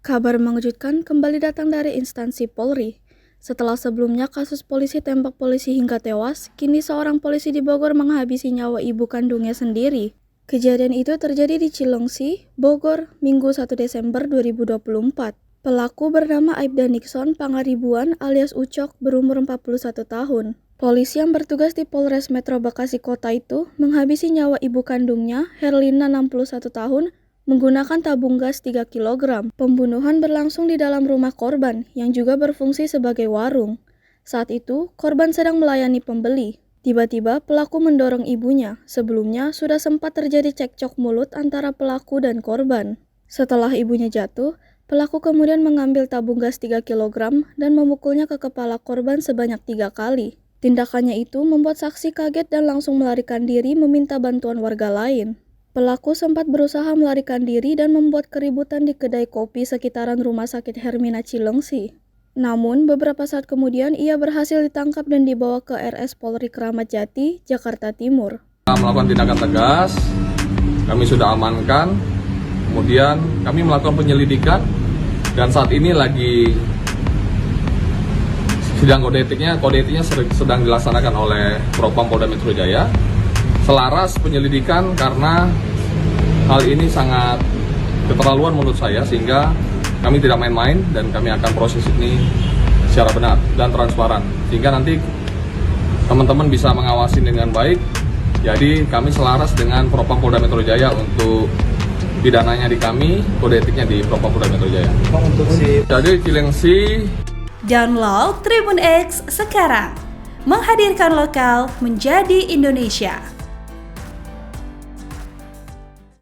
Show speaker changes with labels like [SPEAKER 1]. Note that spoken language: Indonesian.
[SPEAKER 1] Kabar mengejutkan kembali datang dari instansi Polri. Setelah sebelumnya kasus polisi tembak polisi hingga tewas, kini seorang polisi di Bogor menghabisi nyawa ibu kandungnya sendiri. Kejadian itu terjadi di Cilengsi, Bogor, Minggu 1 Desember 2024. Pelaku bernama Aibda Nixon Pangaribuan alias Ucok berumur 41 tahun. Polisi yang bertugas di Polres Metro Bekasi Kota itu menghabisi nyawa ibu kandungnya, Herlina 61 tahun, menggunakan tabung gas 3 kg. Pembunuhan berlangsung di dalam rumah korban yang juga berfungsi sebagai warung. Saat itu, korban sedang melayani pembeli. Tiba-tiba pelaku mendorong ibunya. Sebelumnya sudah sempat terjadi cekcok mulut antara pelaku dan korban. Setelah ibunya jatuh, pelaku kemudian mengambil tabung gas 3 kg dan memukulnya ke kepala korban sebanyak 3 kali. Tindakannya itu membuat saksi kaget dan langsung melarikan diri meminta bantuan warga lain. Pelaku sempat berusaha melarikan diri dan membuat keributan di kedai kopi sekitaran Rumah Sakit Hermina Cilengsi. Namun, beberapa saat kemudian ia berhasil ditangkap dan dibawa ke RS Polri Kramat Jati, Jakarta Timur.
[SPEAKER 2] Melakukan tindakan tegas, kami sudah amankan, kemudian kami melakukan penyelidikan, dan saat ini lagi sidang kode etiknya sedang dilaksanakan oleh Propam Polda Metro Jaya. Selaras penyelidikan karena hal ini sangat keterlaluan menurut saya, sehingga kami tidak main-main dan kami akan proses ini secara benar dan transparan, sehingga nanti teman-teman bisa mengawasi dengan baik. Jadi kami selaras dengan Propam Polda Metro Jaya untuk pidananya di kami, kode etiknya di Propam Polda Metro Jaya. Jadi Cilengsi.
[SPEAKER 3] Download Tribun X sekarang, menghadirkan lokal menjadi Indonesia.